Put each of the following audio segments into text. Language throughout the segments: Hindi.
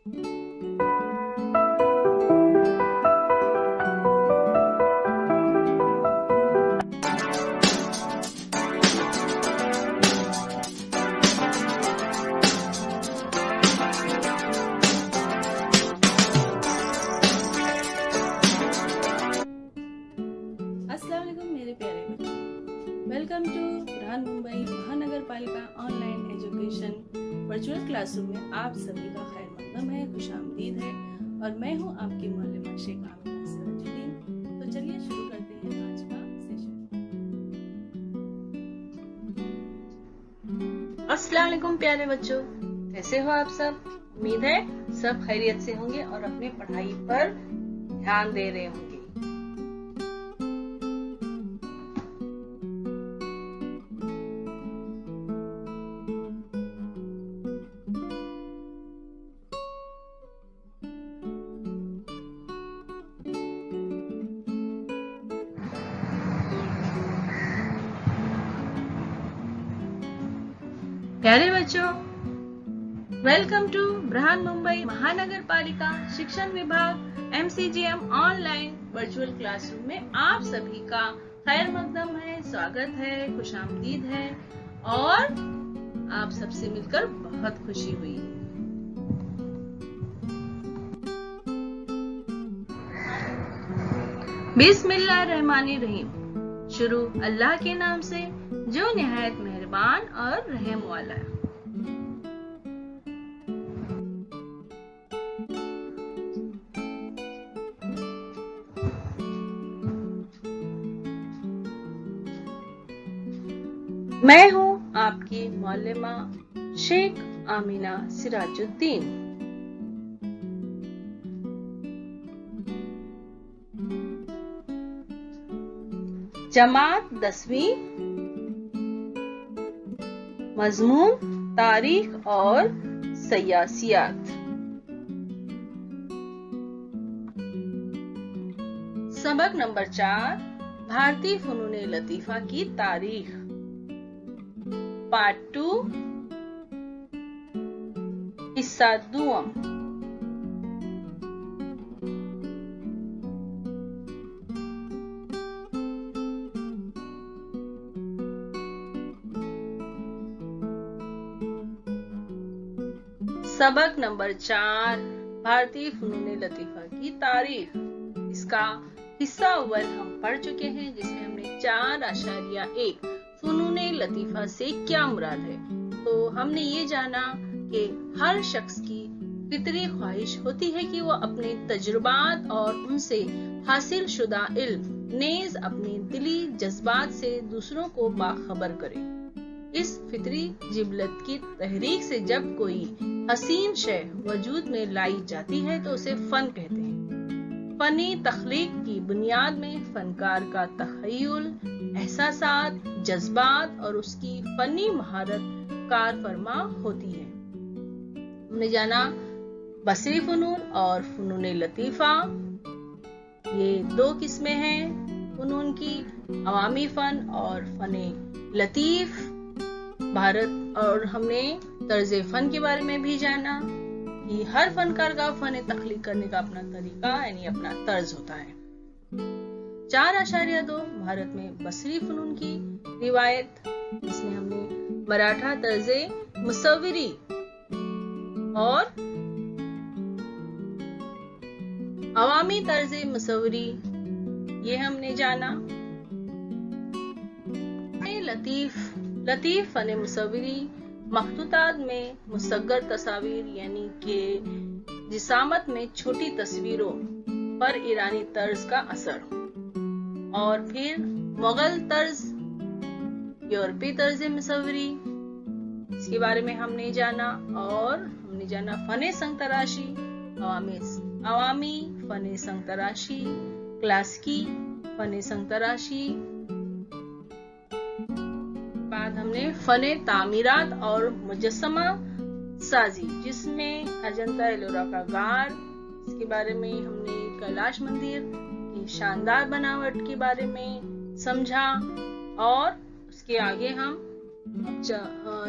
अस्सलाम वालेकुम मेरे प्यारे बच्चों, वेलकम टू बुरहान मुंबई महानगर पालिका ऑनलाइन एजुकेशन वर्चुअल क्लासरूम में आप सभी का खैर मकदम है, खुशामदीद है। और मैं हूं आपकी मौलमा शेख आमिना सिराजुद्दीन। तो चलिए शुरू करते हैं आज का सेशन। अस्सलाम वालेकुम प्यारे बच्चों, कैसे हो आप सब? उम्मीद है सब खैरियत से होंगे और अपनी पढ़ाई पर ध्यान दे रहे होंगे। प्यारे बच्चों, वेलकम टू बुरहान मुंबई महानगर पालिका शिक्षण विभाग MCGM ऑनलाइन वर्चुअल क्लासरूम में आप सभी का खैर मकदम है, स्वागत है, खुशामदीद है और आप सबसे मिलकर बहुत खुशी हुई। बिस्मिल्लाहिर्रहमानिर्रहीम। शुरू अल्लाह के नाम से जो निहायत मेहरबान और रहम वाला है। मैं हूँ आपकी मौलमा शेख आमिना सिराजुद्दीन। जमात 10वीं, मजमून तारीख और सियासियात। सबक नंबर 4, भारतीय फनून लतीफा की तारीख, पार्ट 2, हिस्सा 2। सबक नंबर 4, भारतीय फनून लतीफा की तारीख। इसका हिस्सा अव्वल हम पढ़ चुके हैं, जिसमें हमने 4.1 फनून लतीफा से क्या मुराद है। तो हमने ये जाना कि हर शख्स की फितरी ख्वाहिश होती है कि वो अपने तजुर्बात और उनसे हासिल शुदा इल्म नेज अपने दिली जज्बात से दूसरों को बाखबर करे। इस फितरी जिबलत की तहरीक से जब कोई हसीन शय वजूद में लाई जाती है तो उसे फन कहते हैं। फनी तख्लीक की बुनियाद में फनकार का तखय्युल, एहसासात, जज्बात और उसकी फनी महारत कार फरमा होती है। हमने जाना बसरी फनून और फनून लतीफा, ये 2 किस्में हैं फनून की, अवामी फन और फने लतीफ भारत। और हमने तर्ज़े फन के बारे में भी जाना कि हर फनकार का फन तख्लीक करने का अपना तरीका यानी अपना तर्ज होता है। 4.2 भारत में बसरी फनून की रिवायत, इसमें हमने मराठा तर्ज़े मुसव्विरी और अवामी तर्ज़े मुसव्विरी ये हमने जाना। लतीफ फन मुसव्विरी मखतूतात में मुसग्गर तस्वीर यानी कि जिसामत में छोटी तस्वीरों पर ईरानी तर्ज का असर। और फिर मुगल तर्ज, यूरोपीय तर्ज मुसव्विरी, इसके बारे में हमने जाना। और हमने जाना फने संग तराशी, अवामी फने संग तराशी, क्लासिकी फने संग तराशी। बाद हमने फने तामीरात और मुजस्समा साजी, जिसमें अजंता एलोरा का गार, इसके बारे में हमने कैलाश मंदिर की शानदार बनावट के बारे में समझा। और उसके आगे हम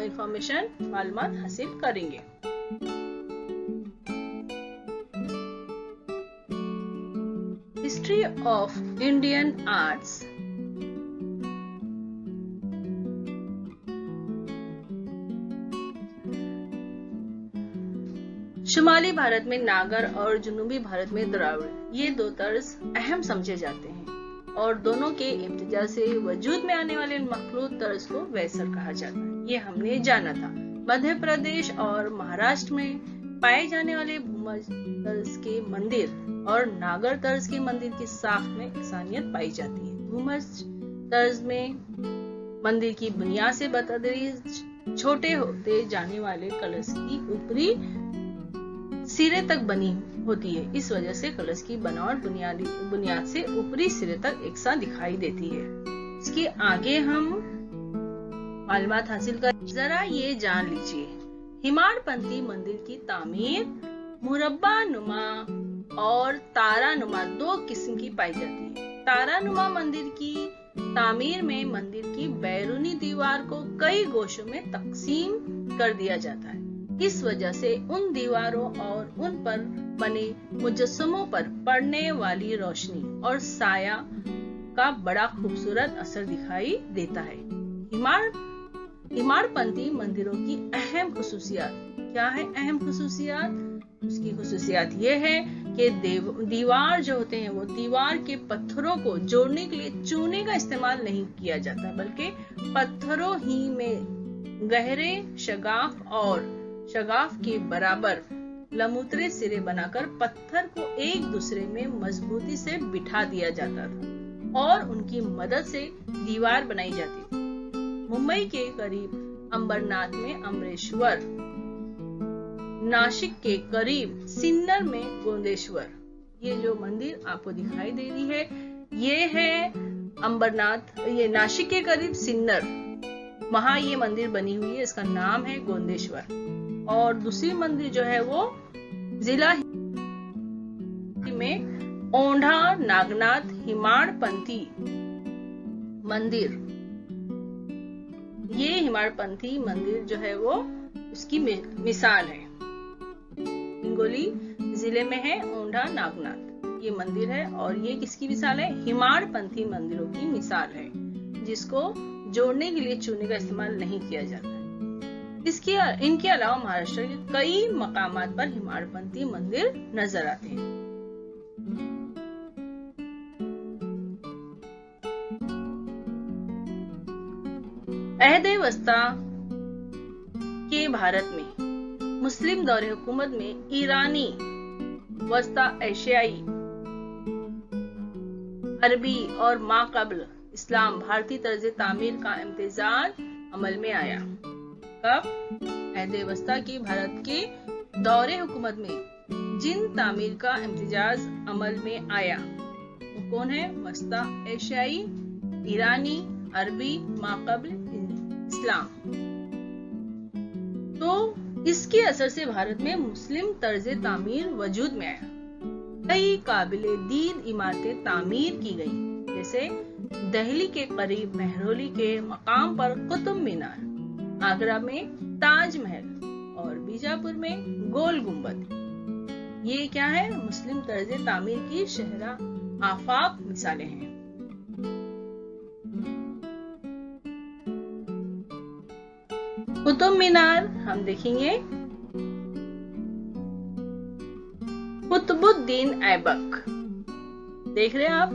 इंफॉर्मेशन मालूमात हासिल करेंगे। History of Indian arts. शुमाली भारत में नागर और जुनूबी भारत में द्राविड़, ये दो तर्ज अहम समझे जाते हैं और दोनों के इम्तिजाज से वजूद में आने वाले मखलूत तर्ज को वैसर कहा जाता है। ये हमने जाना था। मध्य प्रदेश और महाराष्ट्र में पाए जाने वाले भूमज तर्ज के मंदिर और नागर तर्ज के मंदिर की साख में इंसानियत पाई जाती है। भूमज तर्ज में मंदिर की बुनियाद से बतदरीज छोटे होते जाने वाले कलश की ऊपरी सिरे तक बनी होती है। इस वजह से कलश की बनावट बुनियाद से ऊपरी सिरे तक एक साथ दिखाई देती है। इसके आगे हम मालूमात हासिल कर जरा ये जान लीजिए। हिमाड़पंथी मंदिर की तामीर मुरब्बा नुमा और तारा नुमा दो किस्म की पाई जाती है। तारा नुमा मंदिर की तामीर में मंदिर की बैरूनी दीवार को कई गोशों में तकसीम कर दिया जाता है। इस वजह से उन दीवारों और उन पर बने मुजस्समों पर पड़ने वाली रोशनी और साया का बड़ा खूबसूरत असर दिखाई देता है। हिमाड़पंथी मंदिरों की अहम खुसूसियात क्या है? अहम खुसूसियात उसकी खुसूसियात ये है कि दीवार जो होते हैं वो दीवार के पत्थरों को जोड़ने के लिए चूने का इस्तेमाल नहीं किया जाता, बल्कि पत्थरों ही में गहरे शगाफ के बराबर लमुतरे सिरे बनाकर पत्थर को एक दूसरे में मजबूती से बिठा दिया जाता था और उनकी मदद से दीवार बनाई जाती थी। मुंबई के करीब अंबरनाथ में अमरेश्वर, नासिक के करीब सिन्नर में गोंदेश्वर, ये जो मंदिर आपको दिखाई दे रही है ये है अंबरनाथ, ये नासिक के करीब सिन्नर, वहां ये मंदिर बनी हुई है, इसका नाम है गोंदेश्वर। और दूसरी मंदिर जो है वो जिला में ओंढा नागनाथ हिमाड़पंथी मंदिर, ये हिमाड़पंथी मंदिर जो है वो उसकी मिसाल है। हिंगोली जिले में है ओंढा नागनाथ ये मंदिर है और ये किसकी मिसाल है? हिमाड़पंथी मंदिरों की मिसाल है, जिसको जोड़ने के लिए चूने का इस्तेमाल नहीं किया जाता है। इनके अलावा महाराष्ट्र के कई मकामात पर हिमाड़पंथी मंदिर नजर आते हैं। अहद वस्ता के भारत में मुस्लिम दौरे हुकूमत में ईरानी, वस्ता एशियाई, अरबी और माक़ाबिल इस्लाम भारतीय तर्ज तामीर का इम्तिजाज अमल में आया। कब? अहद वस्ता की भारत के दौरे हुकूमत में जिन तामीर का इम्तिजाज अमल में आया वो कौन है? वस्ता एशियाई, ईरानी, अरबी, माक़ाबिल इस्लाम। तो इसके असर से भारत में मुस्लिम तर्ज तामीर वजूद में आया। कई काबिले दीद इमारतें तामीर की गई, जैसे दिल्ली के करीब मेहरौली के मकाम पर कुतुब मीनार, आगरा में ताजमहल और बीजापुर में गोल गुंबद। ये क्या है? मुस्लिम तर्ज तामीर की शहरा आफाक मिसालें हैं। कुतुब मीनार हम देखेंगे कुतुबुद्दीन ऐबक, देख रहे हैं आप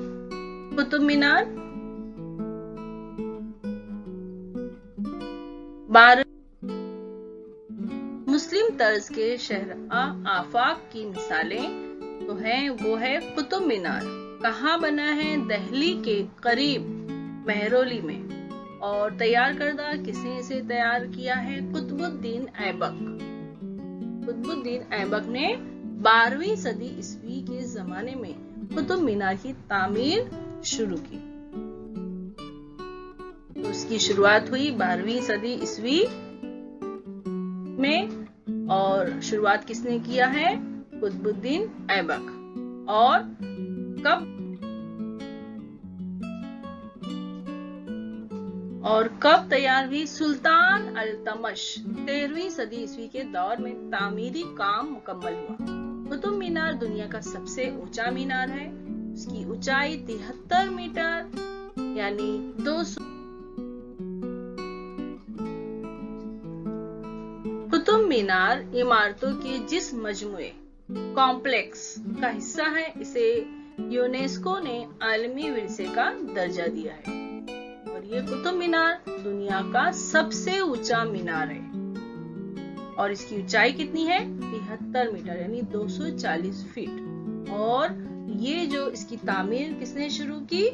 कुतुब मीनार। मुस्लिम तर्ज के शहरा आफाक की मिसालें तो हैं, वो है कुतुब मीनार। कहाँ बना है? दिल्ली के करीब मेहरौली में। और तैयार करदा किसने इसे तैयार किया है? कुतुबुद्दीन ऐबक। कुतुबुद्दीन ऐबक ने 12वीं सदी ईस्वी के जमाने में कुतुब मीनार की तामीर शुरू की। तो उसकी शुरुआत हुई 12वीं सदी ईस्वी में और शुरुआत किसने किया है? कुतुबुद्दीन ऐबक। और कब तैयार हुई? सुल्तान अल्तमश 13वीं सदी ईस्वी के दौर में तामीरी काम मुकम्मल हुआ। कुतुब मीनार दुनिया का सबसे ऊंचा मीनार है। उसकी ऊंचाई 73 मीटर यानी 200। कुतुब मीनार इमारतों के जिस मजमूए कॉम्प्लेक्स का हिस्सा है, इसे यूनेस्को ने आलमी विरसे का दर्जा दिया है और ये कुतुब मीनार दुनिया का सबसे ऊंचा मीनार है और इसकी ऊंचाई कितनी है? 73 मीटर यानी 240 फीट। और ये जो इसकी तामीर किसने शुरू की?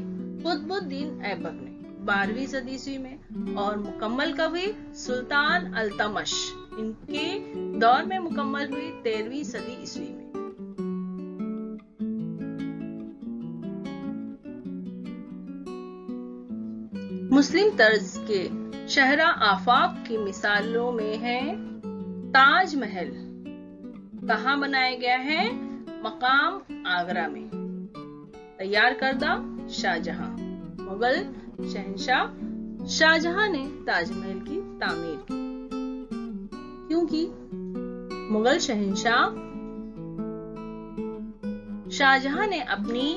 कुतुबुद्दीन ऐबक ने 12वीं सदी ईस्वी में। और मुकम्मल कब हुई? सुल्तान अल्तमश इनके दौर में मुकम्मल हुई 13वीं सदी ईस्वी में। मुस्लिम तर्ज के शहरा आफाक की मिसालों में है ताजमहल। कहाँ बनाया गया है? मकाम आगरा में। तैयार करदा शाहजहां। मुगल शहंशाह शाहजहां ने ताजमहल की तामीर की क्योंकि मुगल शहंशाह शाहजहां ने अपनी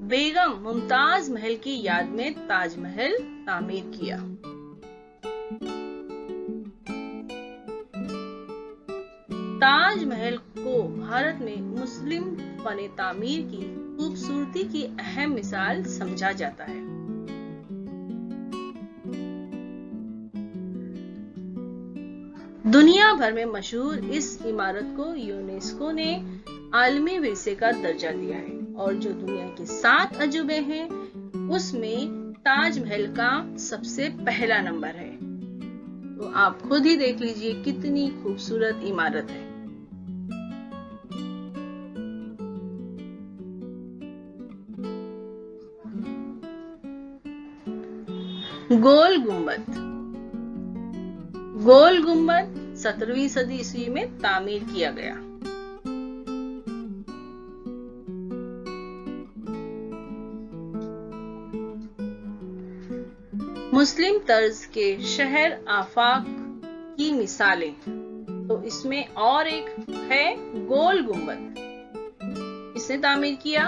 बेगम मुमताज महल की याद में ताजमहल तामीर किया। ताजमहल को भारत में मुस्लिम फन तामीर की खूबसूरती की अहम मिसाल समझा जाता है। दुनिया भर में मशहूर इस इमारत को यूनेस्को ने आलमी विरसे का दर्जा दिया है और जो दुनिया के 7 अजूबे हैं उसमें ताजमहल का सबसे पहला नंबर है। तो आप खुद ही देख लीजिए कितनी खूबसूरत इमारत है। गोल गुंबद। गोल गुंबद 17वीं सदी ईस्वी में तामीर किया गया। मुस्लिम तर्ज के शहर आफाक की मिसालें, तो इसमें और एक है गोल गुंबद। किसने तामीर किया?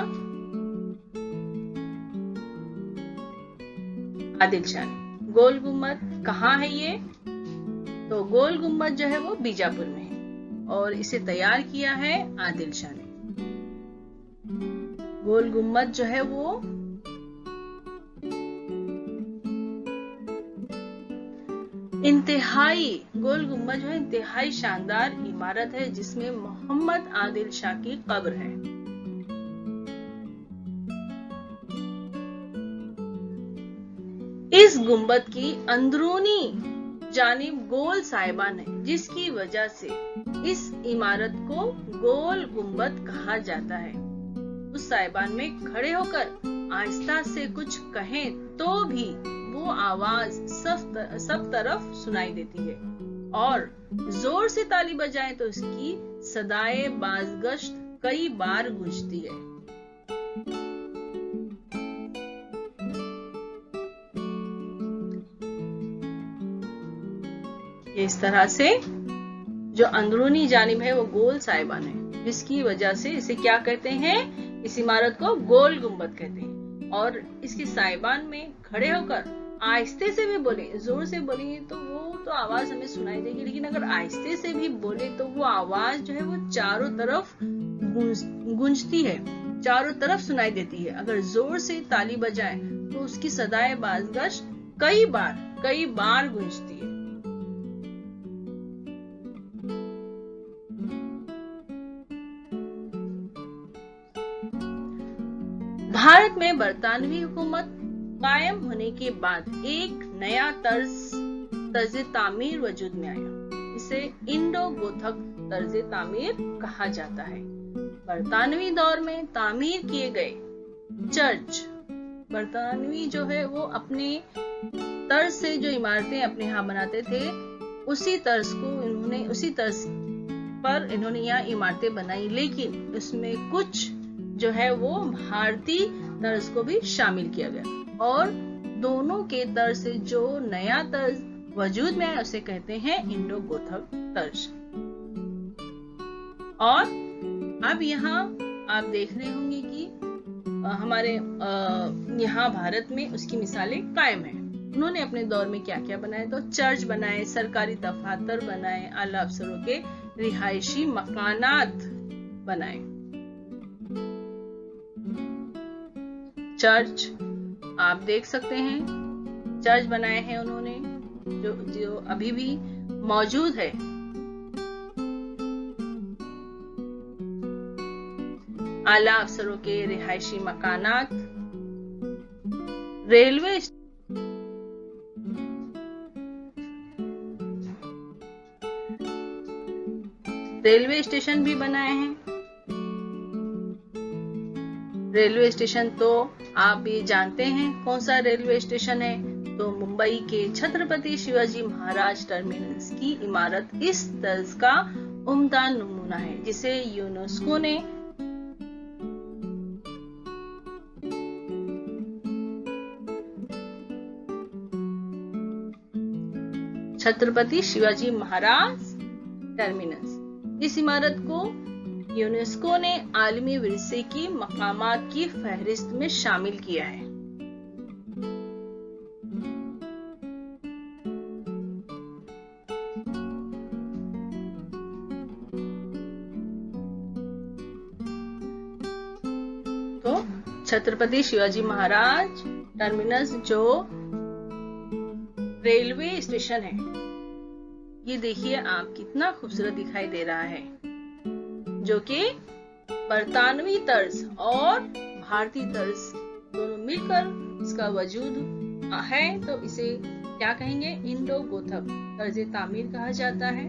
आदिल शाह ने। गोल गुंबद कहाँ है ये? तो गोल गुंबद जो है वो बीजापुर में है और इसे तैयार किया है आदिल शाह ने। गोल गुंबद जो है वो गोल गुंबद जो है इंतहाई शानदार इमारत है जिसमें मोहम्मद आदिल शाह की कब्र है। इस गुंबद की अंदरूनी जानिब गोल साहिबान है जिसकी वजह से इस इमारत को गोल गुंबद कहा जाता है। उस साहिबान में खड़े होकर आहिस्ता से कुछ कहें तो भी वो आवाज सब तरफ सुनाई देती है और जोर से ताली बजाएं तो इसकी सदाए बाज़गश्त कई बार गूंजती है। इस तरह से जो अंदरूनी जानिब है वो गोल साहिबान है जिसकी वजह से इसे क्या कहते हैं? इस इमारत को गोल गुंबद कहते हैं। और इसके साहिबान में खड़े होकर आहिस्ते से भी बोले, जोर से बोलेंगे तो वो तो आवाज हमें सुनाई देगी, लेकिन अगर आहिस्ते से भी बोले तो वो आवाज जो है वो चारों तरफ गूंजती है, चारों तरफ सुनाई देती है। अगर जोर से ताली बजाए तो उसकी सदाए बाज़गश्त कई बार गूंजती है। भारत में बरतानवी हुकूमत कायम होने के बाद एक नया तर्ज तामीर वजूद में आया। इसे इंडो गोथक तर्ज तामीर कहा जाता है। बरतानवी दौर में तामीर किए गए चर्च, बरतानवी जो है वो अपने तर्ज से जो इमारतें अपने यहाँ बनाते थे उसी तर्ज पर इन्होंने यहाँ इमारतें बनाई, लेकिन उसमें कुछ जो है वो भारतीय तर्ज को भी शामिल किया गया और दोनों के तर्ज से जो नया तर्ज वजूद में आया उसे कहते हैं इंडो गोथक तर्ज। और अब यहाँ आप देख रहे होंगे कि हमारे यहाँ भारत में उसकी मिसालें कायम हैं। उन्होंने अपने दौर में क्या क्या बनाए, तो चर्च बनाए, सरकारी दफातर बनाए, आला अफसरों के रिहायशी मकानात बनाए। चर्च आप देख सकते हैं, चर्च बनाए हैं उन्होंने जो अभी भी मौजूद है। आला अफसरों के रिहायशी मकानात, रेलवे स्टेशन भी बनाए हैं। रेलवे स्टेशन तो आप भी जानते हैं कौन सा रेलवे स्टेशन है, तो मुंबई के छत्रपति शिवाजी महाराज टर्मिनस की इमारत इस तर्ज का उम्दा नमूना है, जिसे यूनेस्को ने छत्रपति शिवाजी महाराज टर्मिनस, इस इमारत को यूनेस्को ने आलमी विरसे की मकामात की फहरिस्त में शामिल किया है। तो छत्रपति शिवाजी महाराज टर्मिनस जो रेलवे स्टेशन है, ये देखिए आप कितना खूबसूरत दिखाई दे रहा है, जो कि बरतानवी तर्ज और भारतीय तर्ज दोनों मिलकर इसका वजूद है। तो इसे क्या कहेंगे, इंडो गोथक तर्ज तामीर कहा जाता है,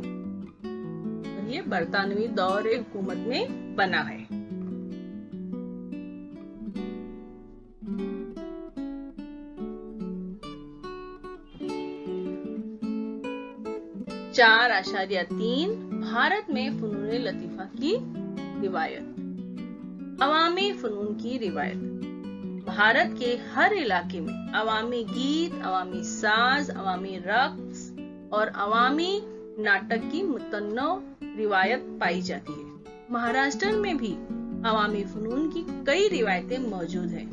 और ये बरतानवी दौर हुकूमत में बना है। चार आशारिया 3 भारत में फनून लतीफा की रिवायत। अवामी फनून की रिवायत भारत के हर इलाके में अवामी गीत, अवामी साज, अवामी रक्स और अवामी नाटक की मुतन्नौ रिवायत पाई जाती है। महाराष्ट्र में भी अवामी फनून की कई रिवायतें मौजूद हैं,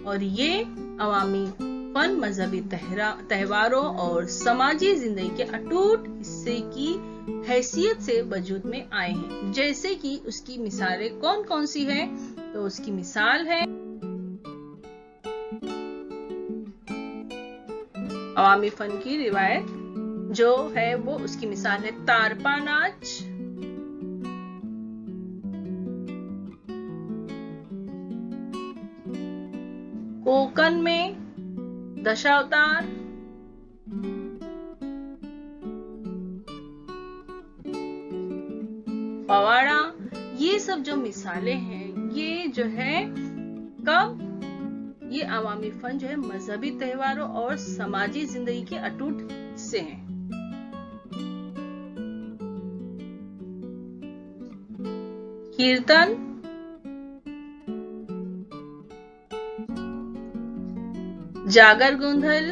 और ये अवामी फन मजहबी त्योहारों और समाजी जिंदगी के अटूट हिस्से की हैसियत से वजूद में आए हैं। जैसे कि उसकी मिसालें कौन कौन सी है, तो उसकी मिसाल है अवामी फन की रिवायत जो है वो उसकी मिसाल है तारपा नाच, कोकन में दशावतार, पवाड़ा, ये सब जो मिसालें हैं, ये जो है कब, ये अवामी फन जो है मजहबी त्योहारों और समाजी जिंदगी के अटूट हिस्से हैं। कीर्तन, जागर गोंधल,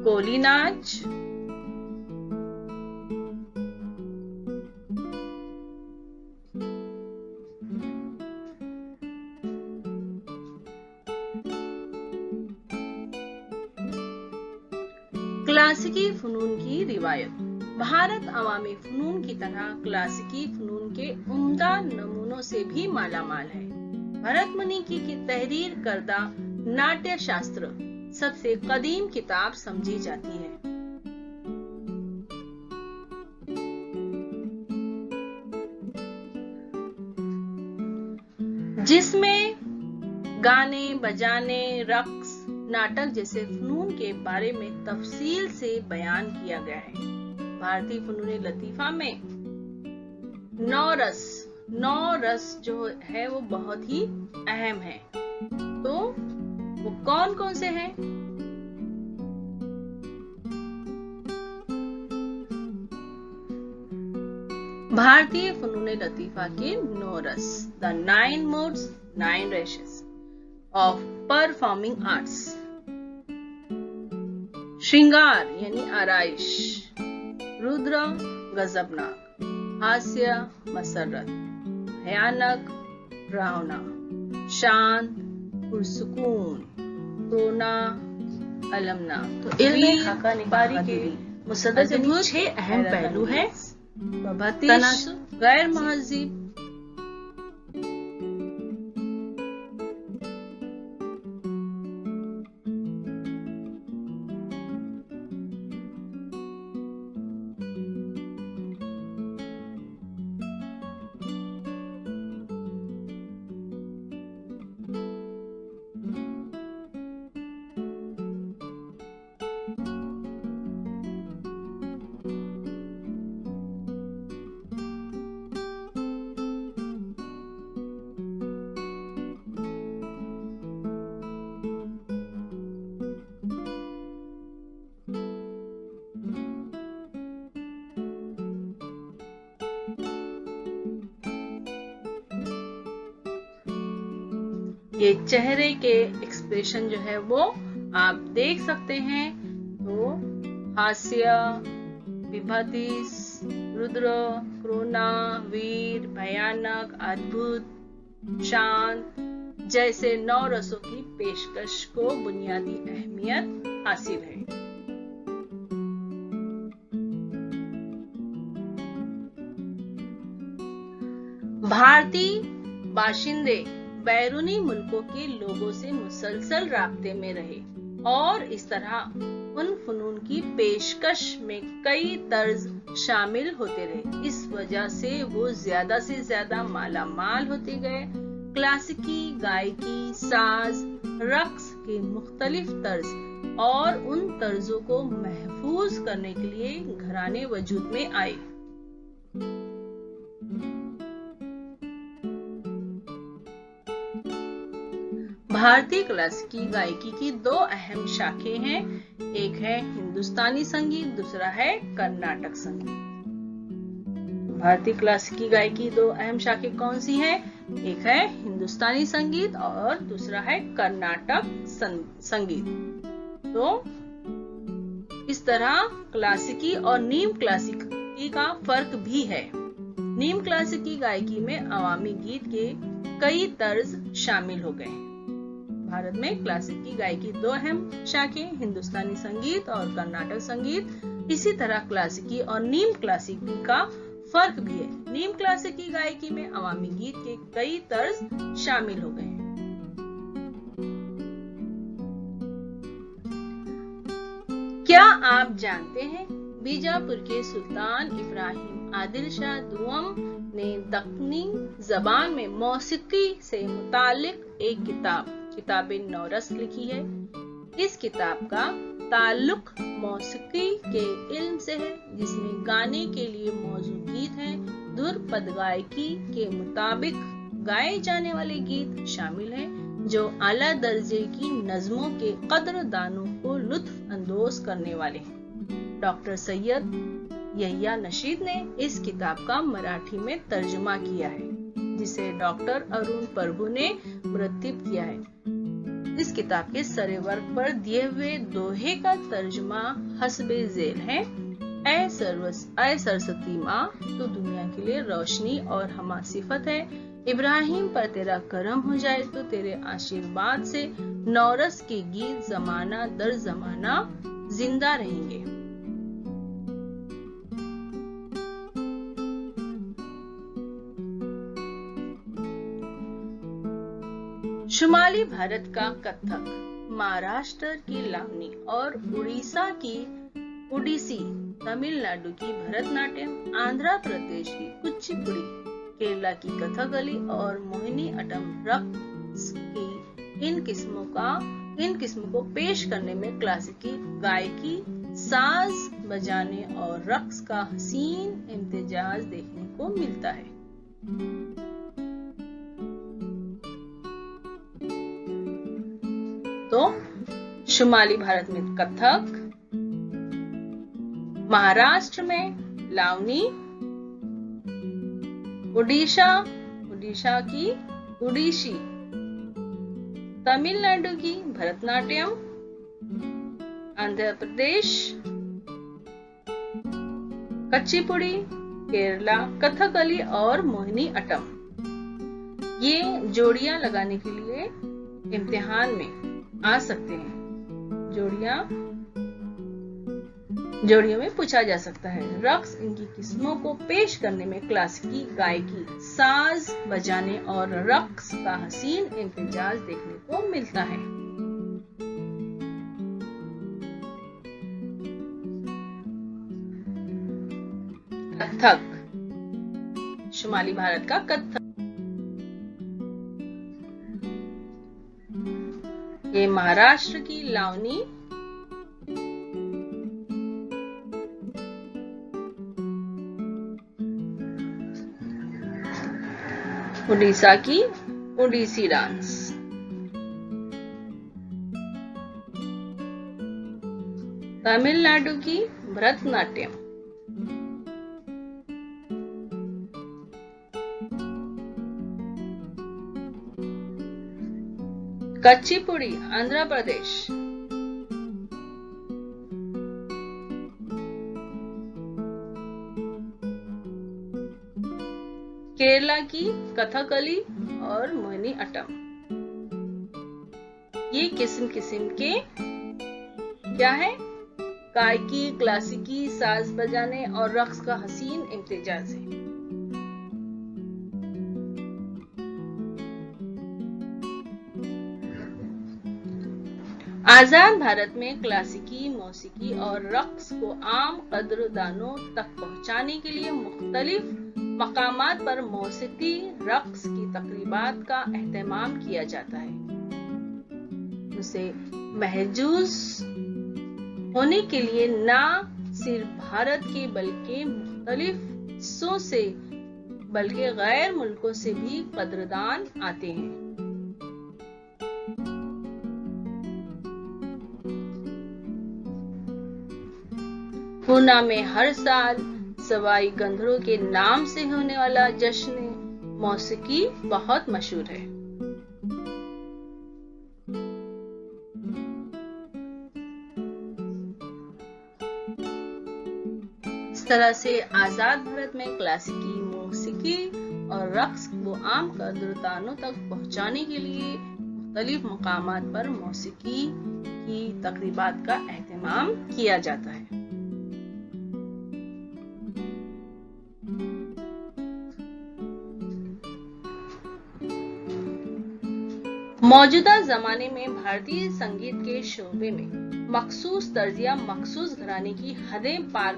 कोली नाच, क्लासिकी फनून की रिवायत। भारत अवामी फनून की तरह क्लासिकी फनून के उम्दा नमूनों से भी मालामाल है। भरत मुनि की तहरीर करदा नाट्य शास्त्र सबसे कदीम किताब समझी जाती है। जिसमें गाने, बजाने, रक्स, नाटक जैसे फनून के बारे में तफसील से बयान किया गया है। भारतीय फनून लतीफा में 9 रस जो है वो बहुत ही अहम है। तो वो कौन कौन से हैं? भारतीय फनून लतीफा के 9 रस, the 9 modes, 9 rashes of performing arts। श्रृंगार यानी आराइश, रुद्र, गजबनाक, हास्य मसरत, भयानक डरावना, शांत पुरसुकून, रोना अलमना। तो इल्म हाका निबारी के मुसद्दद 6 अहम पहलू हैं: तनासुब, गैर महज़िब, ये चेहरे के एक्सप्रेशन जो है वो आप देख सकते हैं। तो हास्य, विभत्स, रुद्र, क्रोना, वीर, भयानक, अद्भुत, शांत जैसे 9 रसों की पेशकश को बुनियादी अहमियत हासिल है। भारतीय बाशिंदे बैरूनी मुल्कों के लोगों से मुसलसल राब्ते में रहे और इस तरह उन फनून की पेशकश में कई तर्ज शामिल होते रहे। इस वजह से वो ज्यादा से ज्यादा माला माल होते गए। क्लासिकी गायकी, साज, रक्स के मुख्तलिफ तर्ज और उन तर्जों को महफूज करने के लिए घराने वजूद में आए। भारतीय क्लासिकी गायकी की 2 अहम शाखें हैं। एक है हिंदुस्तानी संगीत, दूसरा है कर्नाटक संगीत। भारतीय क्लासिकी गायकी 2 अहम शाखें कौन सी हैं? एक है हिंदुस्तानी संगीत और दूसरा है कर्नाटक संगीत। तो इस तरह क्लासिकी और नीम क्लासिकी का फर्क भी है। नीम क्लासिकी गायकी में अवामी गीत के कई तर्ज शामिल हो गए। भारत में क्लासिकी गायकी 2 अहम शाखें, हिंदुस्तानी संगीत और कर्नाटक संगीत। इसी तरह क्लासिकी और नीम क्लासिकी का फर्क भी है। नीम क्लासिकी गायकी में अवामी गीत के कई तर्ज शामिल हो गए। क्या आप जानते हैं बीजापुर के सुल्तान इब्राहिम आदिल शाह दुआम ने दक्कनी जबान में मौसीकी से मुतालिक एक किताबे नौरस लिखी है। इस किताब का ताल्लुक मौसीकी के इल्म से है, जिसमें गाने के लिए मौजूद गीत हैं। धुर पद गायकी के मुताबिक गाए जाने वाले गीत शामिल हैं, जो आला दर्जे की नज़मों के कद्रदानों को लुत्फ अंदोज करने वाले हैं। डॉक्टर सैयद यहिया नशीद ने इस किताब का मराठी में तर्जुमा किया है, जिसे डॉक्टर अरुण प्रभु ने मुरत्तिब किया है। इस किताब के सरे वर्क पर दिए हुए दोहे का तर्जुमा हस्बे झेल है। ऐ सरस्वती माँ, तो दुनिया के लिए रोशनी और हमा सिफत है। इब्राहिम पर तेरा करम हो जाए तो तेरे आशीर्वाद से नौरस के गीत जमाना दर जमाना जिंदा रहेंगे। शुमाली भारत का कथक, महाराष्ट्र की लावनी और उड़ीसा की ओडिसी, तमिलनाडु की भरतनाट्यम, आंध्र प्रदेश की कुचिपुड़ी, केरला की कथकली और मोहिनी अट्टम रक्स की इन किस्मों को पेश करने में क्लासिकी गायकी, साज बजाने और रक्स का हसीन इम्तिजाज देखने को मिलता है। तो शुमाली भारत में कथक, महाराष्ट्र में लावनी, उड़ीसा की उड़ीसी, तमिलनाडु की भरतनाट्यम, आंध्र प्रदेश कच्चीपुड़ी, केरला, कथकली और मोहिनी अट्टम। ये जोड़ियां लगाने के लिए इम्तिहान में आ सकते हैं। जोड़ियों में पूछा जा सकता है। रक्स इनकी किस्मों को पेश करने में क्लासिकी गायकी, साज बजाने और रक्स का हसीन इम्तिजाज देखने को मिलता है। कथक, शुमाली भारत का कथक। ये महाराष्ट्र की लावनी, उड़ीसा की उड़ीसी डांस, तमिलनाडु की भरतनाट्यम, कच्चीपुड़ी आंध्र प्रदेश, केरला की कथकली और मोहिनी अट्टम। ये किस्म किस्म के क्या है? गायकी, क्लासिकी, साज बजाने और रक्स का हसीन इम्तिजाज है। आजाद भारत में क्लासिकी मौसीकी और रक्स को आम कद्रदानों तक पहुंचाने के लिए मुख्तलिफ मकामात पर मौसीकी रक्स की तकरीबात का एहतमाम किया जाता है। उसे महजूज होने के लिए न सिर्फ भारत के बल्कि मुख्तलिफ हिस्सों से बल्कि गैर मुल्कों से भी कद्रदान आते हैं। पूना में हर साल सवाई गंधर्व के नाम से होने वाला जश्न मौसीकी बहुत मशहूर है। इस तरह से आजाद भारत में क्लासिकी मौसीकी और रक्स को आम कद्रदानों तक पहुंचाने के लिए मुख्तलिफ मकामात पर मौसीकी की तकरीबात का एहतमाम किया जाता है। मौजूदा जमाने में भारतीय संगीत के शोबे में मखसूस तर्ज या मखसूस घराने की हदें पार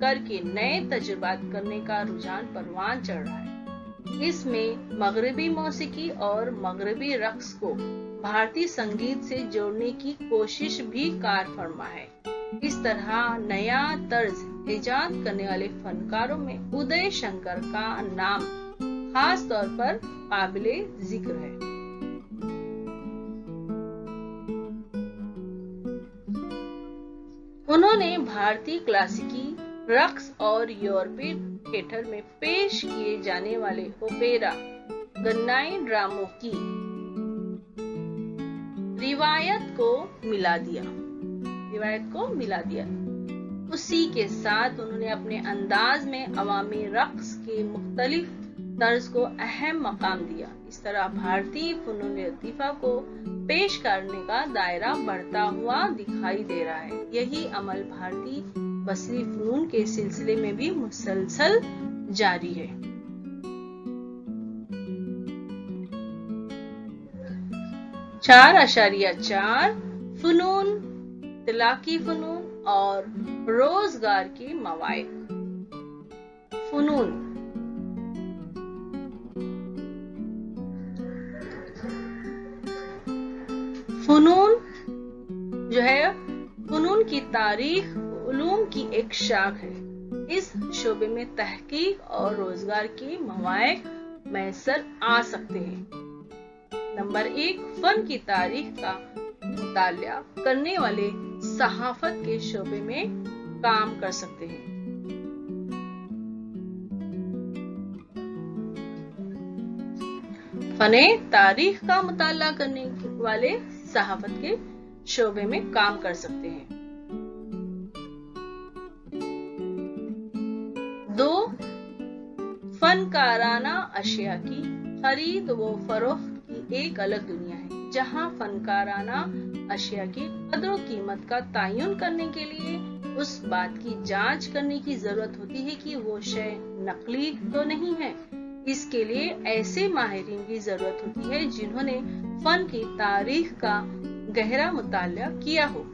करके नए तजुर्बात करने का रुझान परवान चढ़ रहा है। इसमें मगरबी मौसीकी और मगरबी रक्स को भारतीय संगीत से जोड़ने की कोशिश भी कार फरमा है। इस तरह नया तर्ज इजाद करने वाले फनकारों में उदय शंकर का नाम खास तौर पर काबिले जिक्र है। उन्होंने भारतीय क्लासिकी रक्स और यूरोपीय थिएटर में पेश किए जाने वाले ओपेरा गन्नाई ड्रामों की रिवायत को मिला दिया। उसी के साथ उन्होंने अपने अंदाज में अवामी रक्स के मुख्तलिफ तर्ज को अहम मकाम दिया। इस तरह भारतीय फनून लतीफा को पेश करने का दायरा बढ़ता हुआ दिखाई दे रहा है। यही अमल भारतीय बसरी फनून के सिलसिले में भी मुसलसल जारी है। चार अशारिया चार फनून, तिलाकी फनून और रोजगार के मवाक़। फनून जो है फनून की तारीख उलूम की एक शाख है। इस शोबे में तहकीक और रोजगार के मवाक़ मैसर आ सकते हैं। नंबर 1, फन की तारीख का मुतालिया करने वाले सहाफत के शोबे में काम कर सकते हैं। फने तारीख का मुताला करने वाले सहाफत के शोबे में काम कर सकते हैं। 2, फनकाराना अशिया की खरीद व फरोख्त की एक अलग दुनिया है, जहां फनकाराना अशिया की कदर कीमत का तयन करने के लिए उस बात की जांच करने की जरूरत होती है कि वो शय नकली तो नहीं है। इसके लिए ऐसे माहिरीन की जरूरत होती है जिन्होंने फन की तारीख का गहरा मुताला किया हो।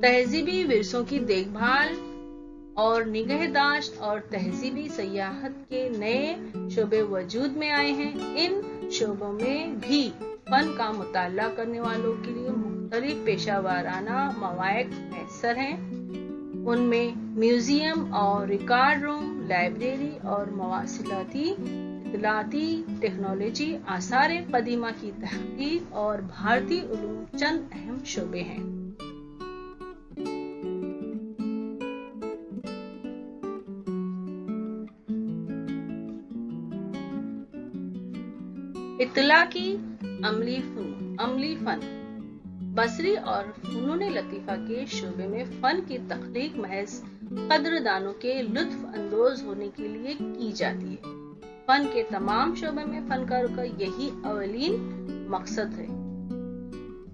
तहजीबी विरसों की देखभाल और निगहदाश्त और तहजीबी सयाहत के नए शोबे वजूद में आए हैं। इन शोबों में भी फन का मुताला करने वालों के लिए मुख्तलिफ पेशावराना मवाक़ मैसर हैं। उनमें म्यूजियम और रिकॉर्ड रूम, लाइब्रेरी और मवासिलाती इत्तलाती टेक्नोलॉजी, आसार कदीमा की तहकीक और भारतीय उलूम चंद अहम शोबे हैं। इत्तलाकी अमली फन बसरी और फनून लतीफा के शोबे में फन की तख्लीक महज कदरदानों के लुत्फ अंदोज होने के लिए की जाती है। फन के तमाम शोबे में फनकारों का यही अवलीन मकसद है।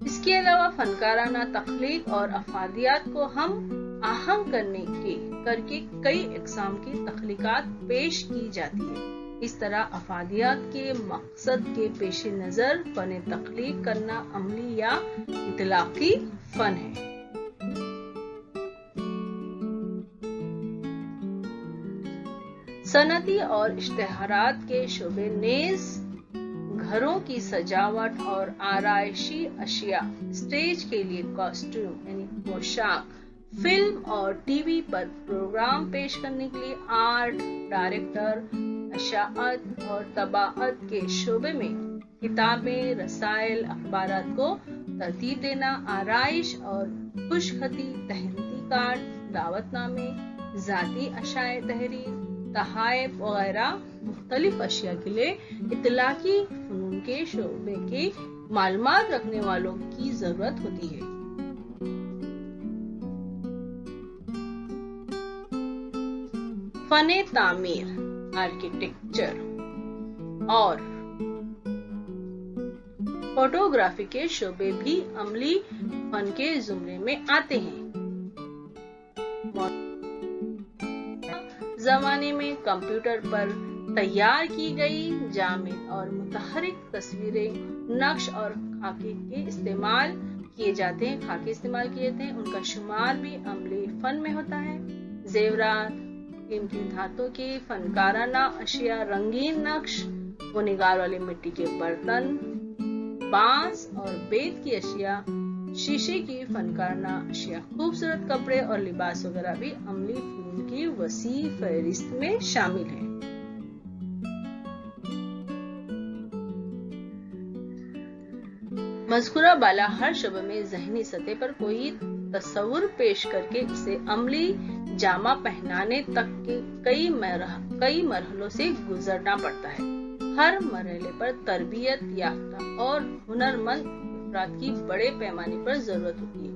इसके अलावा फनकाराना तख्लीक और अफादियात को हम आहंग करके कई इकसाम की तख्लीकात पेश की जाती है। इस तरह अफादियात के मकसद के पेश नजर फन तख्लीक करना अमली या इतलाकी फन है। सनती और इश्तिहारात के शोबे नेज घरों की सजावट और आराइशी अशिया, स्टेज के लिए कॉस्ट्यूम यानी पोशाक, फिल्म और टीवी पर प्रोग्राम पेश करने के लिए आर्ट डायरेक्टर, अशाअत और तबाअत के शोबे में किताबें, रसायल, अखबारात को तरतीब देना, आराइश और खुशखती, तहरीरी कार्ड, दावतनामे, जाती अशाए तहरीर, तहाइफ वगैरह मुख्तलिफ अशिया के लिए इत्तलाकी फनून के शोबे के मालूमात रखने वालों की जरूरत होती है। फने तामीर, आर्किटेक्चर और फोटोग्राफी के शोबे भी अमली फन के जुमरे में आते हैं। जमाने में कंप्यूटर पर तैयार की गई जामिद और मुतहरिक तस्वीरें, नक्श और खाके इस्तेमाल किए जाते हैं। उनका शुमार भी अमली फन में होता है। जेवरात, कीमती धातु की फनकाराना अशिया, रंगीन नक्श, वो निगार वाले मिट्टी के बर्तन, बांस और बेत की अशिया, शीशे की फनकाराना अशिया, खूबसूरत कपड़े और लिबास वगैरह भी अमली फनून की वसी फहरिस्त में शामिल है। मज़कूरा बाला हर शोबे में ज़हनी सतह पर कोई तस्वुर पेश करके उसे अमली जामा पहनाने तक के कई मरहलों से गुजरना पड़ता है। हर मरहले पर तरबियत याफ्ता और हुनरमंद अफराद की बड़े पैमाने पर जरूरत होती है।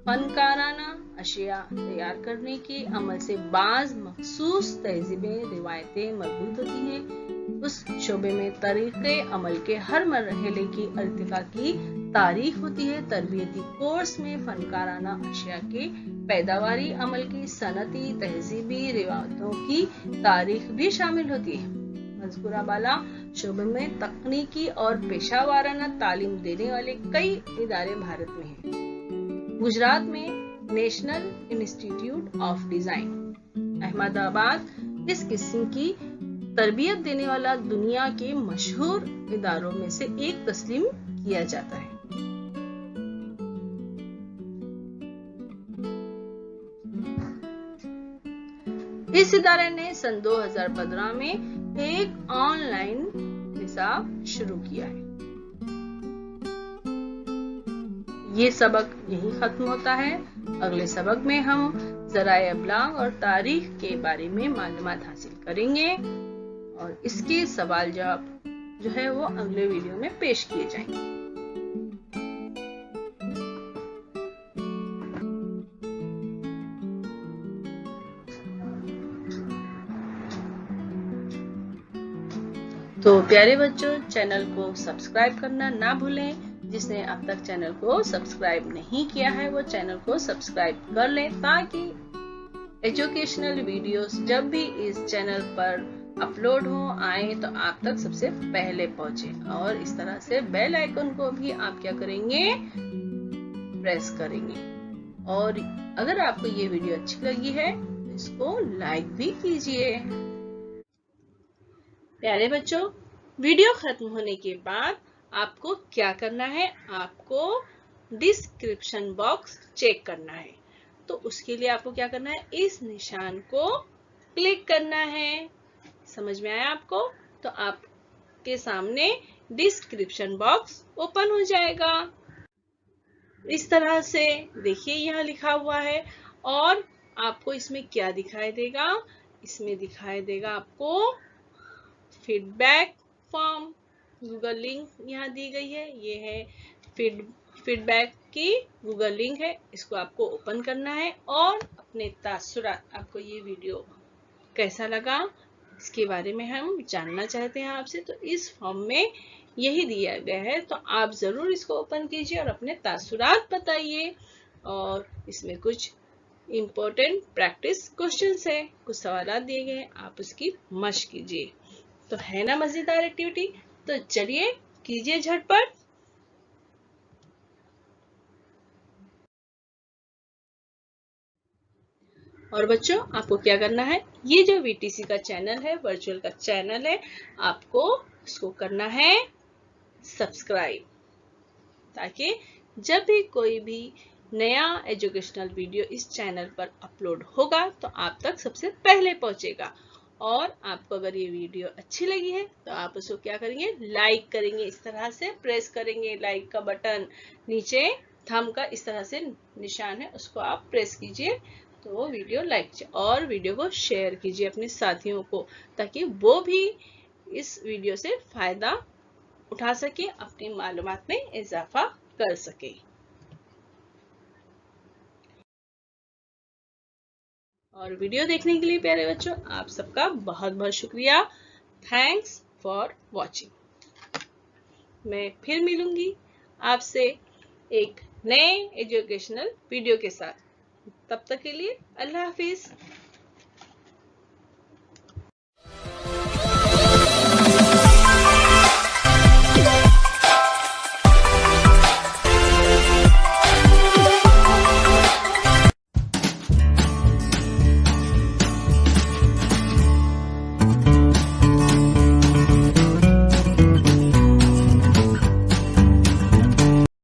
फनकाराना अशिया तैयार करने के अमल से बाज मखसूस तहजीबें, रिवायतें मजबूत होती हैं। उस शोबे में तरीके अमल के हर मरहले की अर्तिका की तारीख होती है। तरबियती कोर्स में फनकाराना अशिया के पैदावारी अमल की सनती तहजीबी रिवायतों की तारीख भी शामिल होती है। मज़कूरा बाला शोबे में तकनीकी और पेशावराना तालीम देने वाले कई इदारे भारत में हैं। गुजरात में national institute of design, Ahmedabad इस किस्म की तरबियत देने वाला दुनिया के मशहूर इदारों में से एक तस्लीम किया जाता है। इस इदारे ने सन 2015 में एक ऑनलाइन हिसाब शुरू किया है। ये सबक यही खत्म होता है। अगले सबक में हम ज़राए अबलाग और तारीख के बारे में मालूमात हासिल करेंगे और इसके सवाल जवाब जो है वो अगले वीडियो में पेश किए जाएंगे। तो प्यारे बच्चों, चैनल को सब्सक्राइब करना ना भूलें। जिसने अब तक चैनल को सब्सक्राइब नहीं किया है वो चैनल को सब्सक्राइब कर लें, ताकि एजुकेशनल वीडियोस जब भी इस चैनल पर अपलोड हो आए तो आप तक सबसे पहले पहुंचे। और इस तरह से बेल आइकन को भी आप क्या करेंगे, प्रेस करेंगे। और अगर आपको ये वीडियो अच्छी लगी है तो इसको लाइक भी कीजिए। प्यारे बच्चों, वीडियो खत्म होने के बाद आपको क्या करना है, आपको डिस्क्रिप्शन बॉक्स चेक करना है। तो उसके लिए आपको क्या करना है, इस निशान को क्लिक करना है। समझ में आया आपको? तो आपके सामने डिस्क्रिप्शन बॉक्स ओपन हो जाएगा। इस तरह से देखिए, यहाँ लिखा हुआ है। और आपको इसमें क्या दिखाई देगा, इसमें दिखाई देगा आपको फीडबैक फॉर्म। गूगल लिंक यहाँ दी गई है, ये है फीडबैक की गूगल लिंक है। इसको आपको ओपन करना है और अपने तासुरात, आपको ये वीडियो कैसा लगा इसके बारे में हम जानना चाहते हैं आपसे। तो इस फॉर्म में यही दिया गया है, तो आप जरूर इसको ओपन कीजिए और अपने तासुरात बताइए। और इसमें कुछ इम्पोर्टेंट प्रैक्टिस क्वेश्चंस है, कुछ सवाल दिए गए हैं, आप उसकी मशक कीजिए। तो है ना मजेदार एक्टिविटी? तो चलिए कीजिए झटपट। और बच्चों, आपको क्या करना है, ये जो वीटीसी का चैनल है, वर्चुअल का चैनल है, आपको इसको करना है सब्सक्राइब, ताकि जब भी कोई भी नया एजुकेशनल वीडियो इस चैनल पर अपलोड होगा तो आप तक सबसे पहले पहुंचेगा। और आपको अगर ये वीडियो अच्छी लगी है तो आप उसको क्या करेंगे, लाइक करेंगे। इस तरह से प्रेस करेंगे लाइक का बटन, नीचे थंब का इस तरह से निशान है, उसको आप प्रेस कीजिए तो वो वीडियो लाइक कीजिए। और वीडियो को शेयर कीजिए अपने साथियों को, ताकि वो भी इस वीडियो से फायदा उठा सके, अपनी मालूमात में इजाफा कर सके। और वीडियो देखने के लिए प्यारे बच्चों आप सबका बहुत बहुत शुक्रिया। Thanks for watching. मैं फिर मिलूंगी आपसे एक नए एजुकेशनल वीडियो के साथ। तब तक के लिए अल्लाह हाफिज।